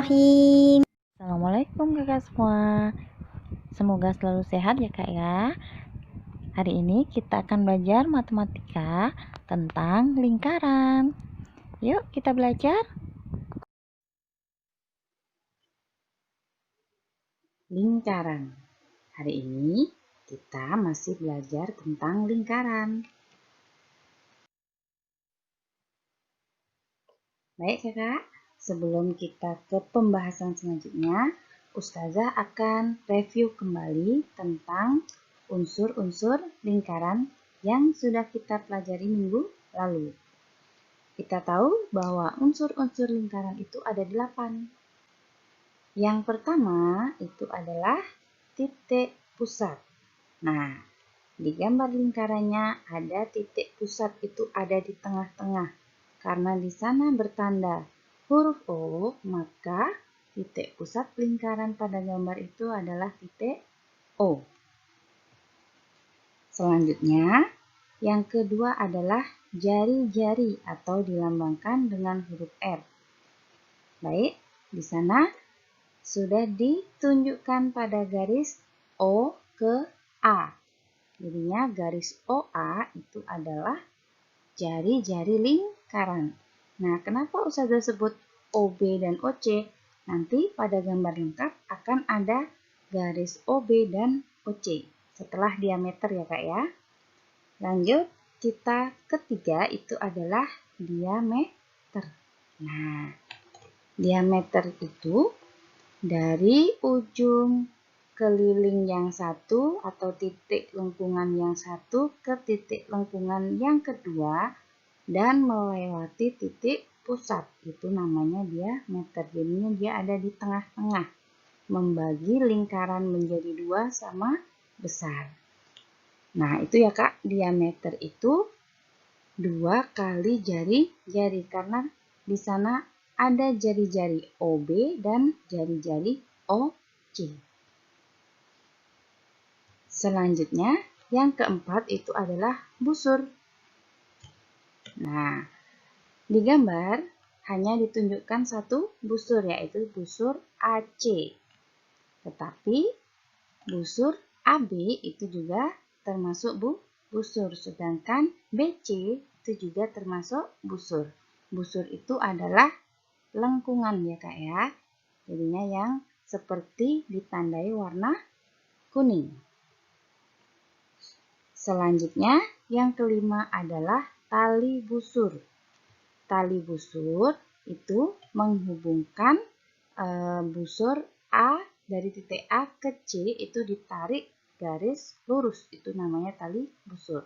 Bismillahirrahmanirrahim. Assalamualaikum kakak semua. Semoga selalu sehat ya kak ya. Hari ini kita akan belajar matematika tentang lingkaran. Yuk kita belajar. Lingkaran. Hari ini kita masih belajar tentang lingkaran. Baik kakak, sebelum kita ke pembahasan selanjutnya, Ustazah akan review kembali tentang unsur-unsur lingkaran yang sudah kita pelajari minggu lalu. Kita tahu bahwa unsur-unsur lingkaran itu ada 8. Yang pertama itu adalah titik pusat. Nah, di gambar lingkarannya ada titik pusat itu ada di tengah-tengah. Karena di sana bertanda huruf O, maka titik pusat lingkaran pada gambar itu adalah titik O. Selanjutnya, yang kedua adalah jari-jari atau dilambangkan dengan huruf R. Baik, di sana sudah ditunjukkan pada garis O ke A. Jadinya garis OA itu adalah jari-jari lingkaran. Nah, kenapa Ustazah sebut OB dan OC? Nanti pada gambar lengkap akan ada garis OB dan OC setelah diameter ya kak ya. Lanjut, kita ketiga itu adalah diameter. Nah, diameter itu dari ujung keliling yang satu atau titik lengkungan yang satu ke titik lengkungan yang kedua dan melewati titik pusat. Itu namanya diameter. Jadinya dia ada di tengah-tengah. Membagi lingkaran menjadi 2 sama besar. Nah, itu ya kak, diameter itu 2 kali jari-jari karena di sana ada jari-jari OB dan jari-jari OC. Selanjutnya, yang keempat itu adalah busur. Nah, di gambar hanya ditunjukkan satu busur, yaitu busur AC. Tetapi busur AB itu juga termasuk busur, sedangkan BC itu juga termasuk busur. Busur itu adalah lengkungan ya kak ya. Jadinya yang seperti ditandai warna kuning. Selanjutnya, yang kelima adalah tali busur. Tali busur itu menghubungkan busur A dari titik A ke C itu ditarik garis lurus. Itu namanya tali busur.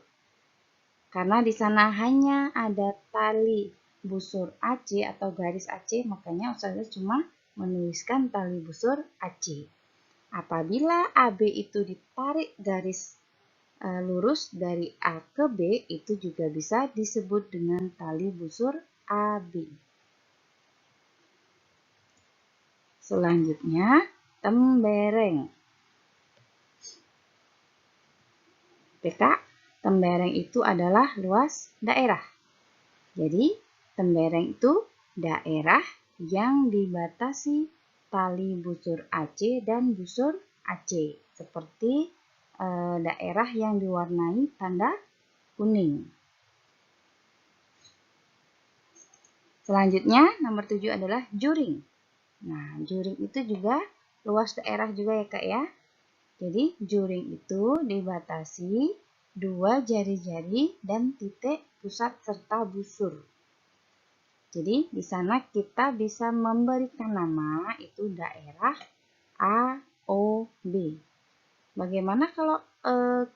Karena di sana hanya ada tali busur AC atau garis AC, makanya Ustazah cuma menuliskan tali busur AC. Apabila AB itu ditarik garis lurus dari A ke B, itu juga bisa disebut dengan tali busur AB. Selanjutnya, tembereng. PK, tembereng itu adalah luas daerah. Jadi, tembereng itu daerah yang dibatasi tali busur AC dan busur AC, seperti daerah yang diwarnai tanda kuning. Selanjutnya, nomor 7 adalah juring. Nah, juring itu juga luas daerah juga ya kak ya. Jadi, juring itu dibatasi 2 jari-jari dan titik pusat serta busur. Jadi, di sana kita bisa memberikan nama itu daerah A, O, B. Bagaimana kalau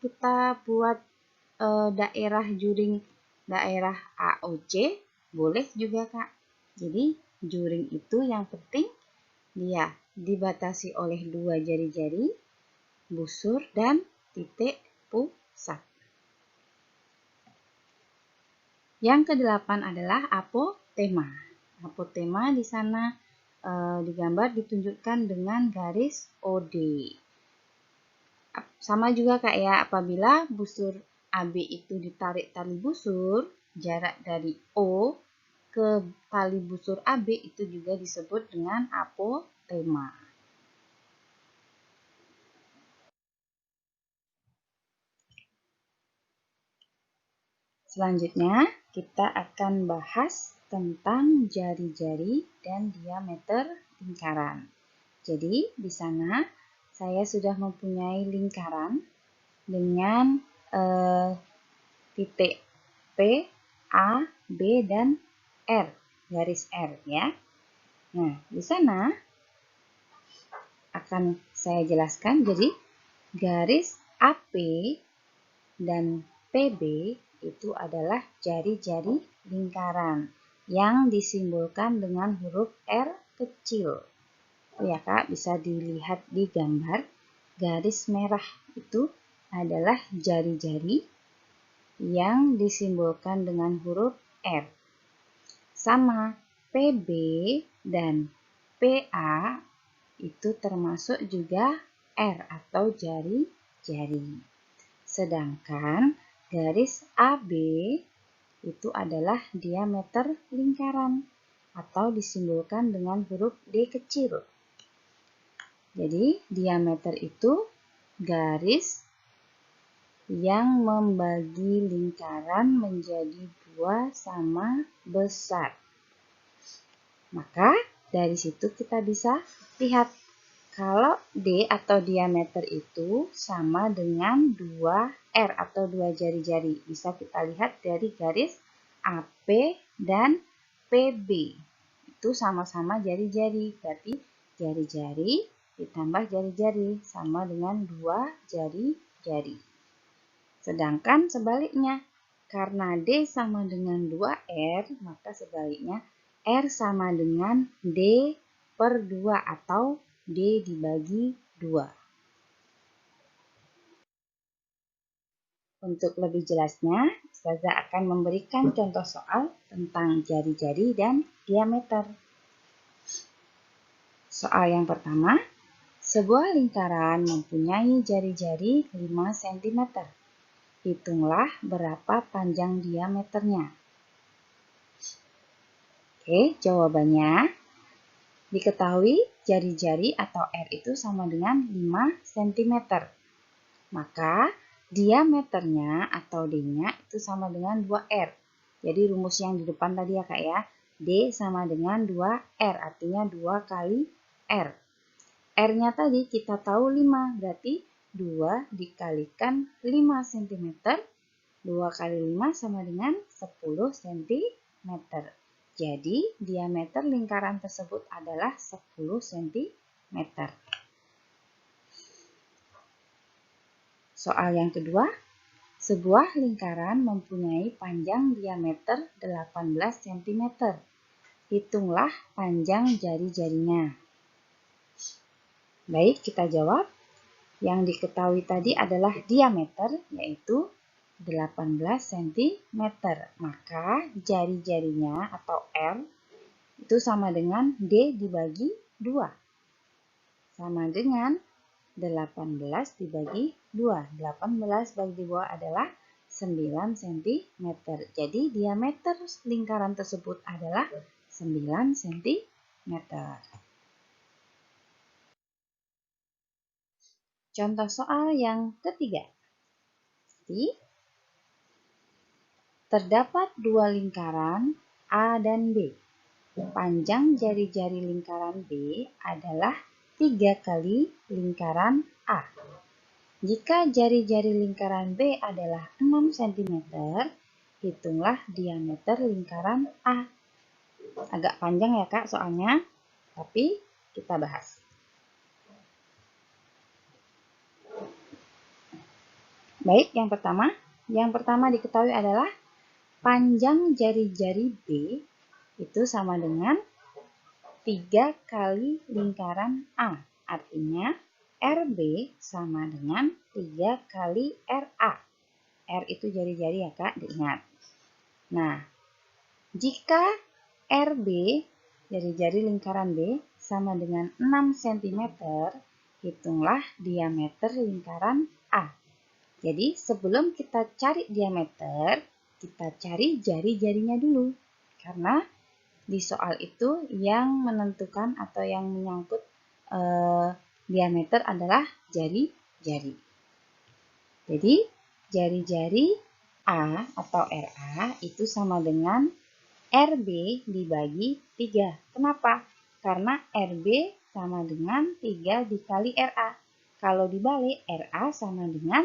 kita buat daerah juring daerah AOC? Boleh juga kak. Jadi juring itu yang penting dia dibatasi oleh 2 jari-jari, busur, dan titik pusat. Yang kedelapan adalah apotema. Apotema di sana digambar ditunjukkan dengan garis OD. Sama juga kak ya, apabila busur AB itu ditarik tali busur, jarak dari O ke tali busur AB itu juga disebut dengan apotema. Selanjutnya, kita akan bahas tentang jari-jari dan diameter lingkaran. Jadi, di sana saya sudah mempunyai lingkaran dengan titik P, A, B, dan R, garis R ya. Nah, di sana akan saya jelaskan. Jadi, garis AP dan PB itu adalah jari-jari lingkaran yang disimbolkan dengan huruf R kecil. Ya Kak, bisa dilihat di gambar. Garis merah itu adalah jari-jari yang disimbolkan dengan huruf R. Sama PB dan PA itu termasuk juga R atau jari-jari. Sedangkan garis AB itu adalah diameter lingkaran atau disimbolkan dengan huruf D kecil. Jadi, diameter itu garis yang membagi lingkaran menjadi dua sama besar. Maka, dari situ kita bisa lihat kalau D atau diameter itu sama dengan 2R atau dua jari-jari. Bisa kita lihat dari garis AP dan PB. Itu sama-sama jari-jari. Berarti jari-jari ditambah jari-jari sama dengan 2 jari-jari. Sedangkan sebaliknya, karena D sama dengan 2R, maka sebaliknya R sama dengan D per 2 atau D dibagi 2. Untuk lebih jelasnya, Ustazah akan memberikan contoh soal tentang jari-jari dan diameter. Soal yang pertama, sebuah lingkaran mempunyai jari-jari 5 cm. Hitunglah berapa panjang diameternya. Oke, jawabannya diketahui jari-jari atau R itu sama dengan 5 cm. Maka diameternya atau D-nya itu sama dengan 2R. Jadi rumus yang di depan tadi ya Kak ya. D sama dengan 2R, artinya 2 kali R. R-nya tadi kita tahu 5, berarti 2 dikalikan 5 cm. 2 kali 5 sama dengan 10 cm. Jadi, diameter lingkaran tersebut adalah 10 cm. Soal yang kedua, sebuah lingkaran mempunyai panjang diameter 18 cm. Hitunglah panjang jari-jarinya. Baik, kita jawab. Yang diketahui tadi adalah diameter, yaitu 18 cm. Maka jari-jarinya atau R itu sama dengan D dibagi 2. Sama dengan 18 dibagi 2. 18 bagi 2 adalah 9 cm. Jadi diameter lingkaran tersebut adalah 9 cm. Contoh soal yang ketiga. Jadi, terdapat dua lingkaran A dan B. Panjang jari-jari lingkaran B adalah 3 kali lingkaran A. Jika jari-jari lingkaran B adalah 6 cm, hitunglah diameter lingkaran A. Agak panjang ya Kak soalnya, tapi kita bahas. Baik, yang pertama diketahui adalah panjang jari-jari B itu sama dengan 3 kali lingkaran A. Artinya RB sama dengan 3 kali RA. R itu jari-jari ya Kak, diingat. Nah, jika RB, jari-jari lingkaran B, sama dengan 6 cm, hitunglah diameter lingkaran A. Jadi sebelum kita cari diameter, kita cari jari-jarinya dulu. Karena di soal itu yang menentukan atau yang menyangkut diameter adalah jari-jari. Jadi jari-jari A atau RA itu sama dengan RB dibagi 3. Kenapa? Karena RB sama dengan 3 dikali RA. Kalau dibalik, RA sama dengan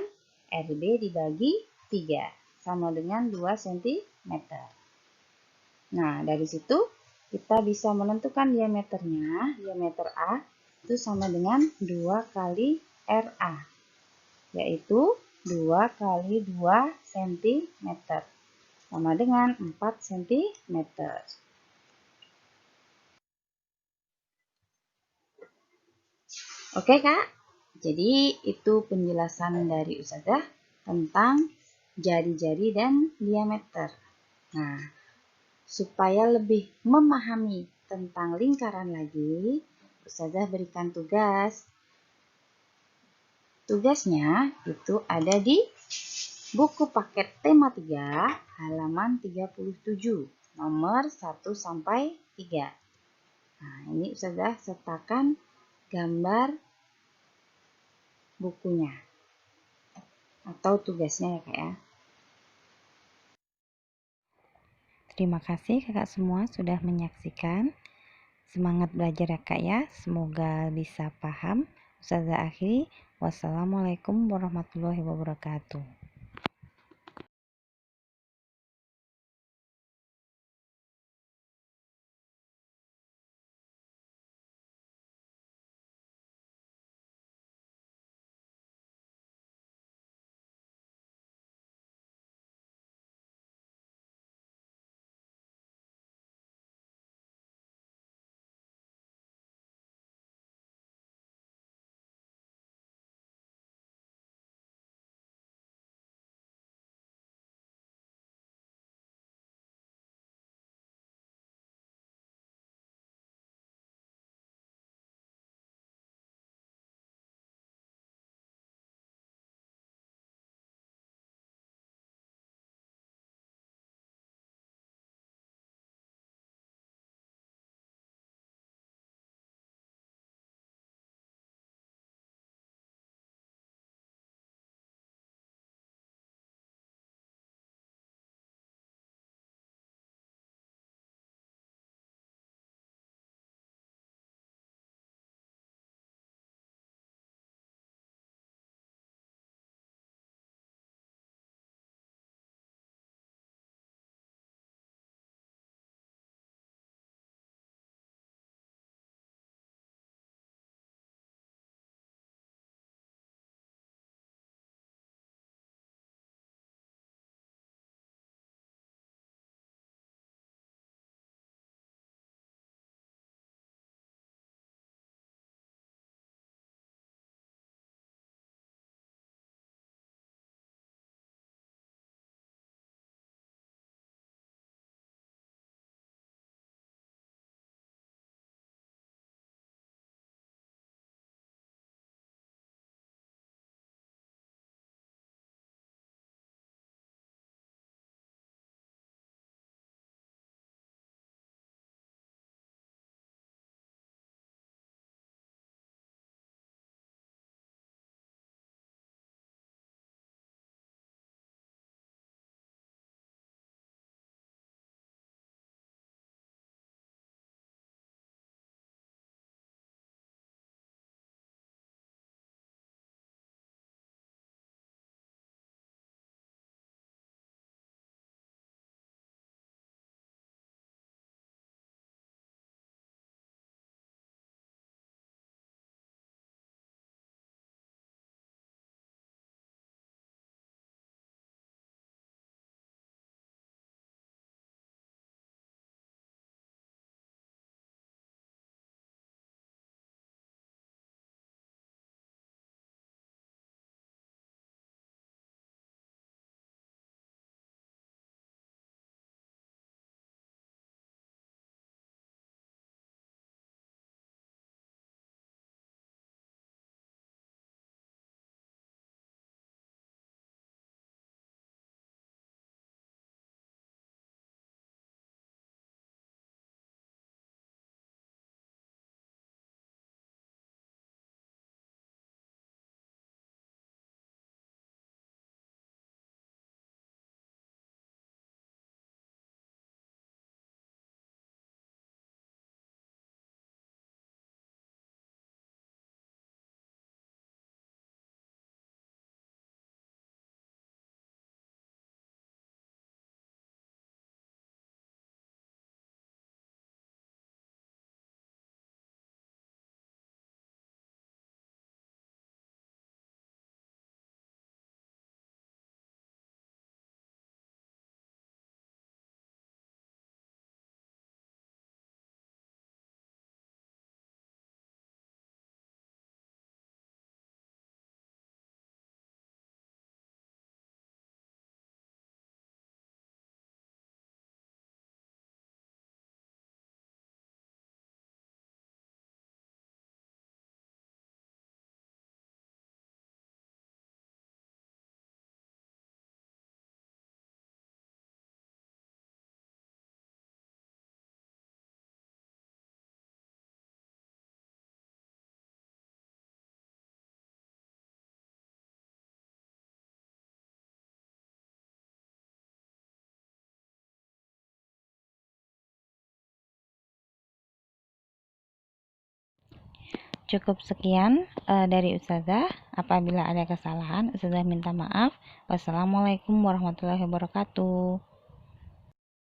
RB dibagi 3. Sama dengan 2 cm. Nah, dari situ kita bisa menentukan diameternya. Diameter A itu sama dengan 2 kali RA. Yaitu 2 kali 2 cm. Sama dengan 4 cm. Oke Kak, jadi itu penjelasan dari Ustazah tentang jari-jari dan diameter. Nah, supaya lebih memahami tentang lingkaran lagi, Ustazah berikan tugas. Tugasnya itu ada di buku paket tema 3, halaman 37, nomor 1 sampai 3. Nah, ini Ustazah sertakan gambar bukunya atau tugasnya ya Kak ya. Terima kasih kakak semua sudah menyaksikan. Semangat belajar ya kak ya. Semoga bisa paham. Ustazah akhiri. Wassalamualaikum warahmatullahi wabarakatuh. Cukup sekian dari Ustazah. Apabila ada kesalahan, Ustazah minta maaf. Wassalamualaikum warahmatullahi wabarakatuh.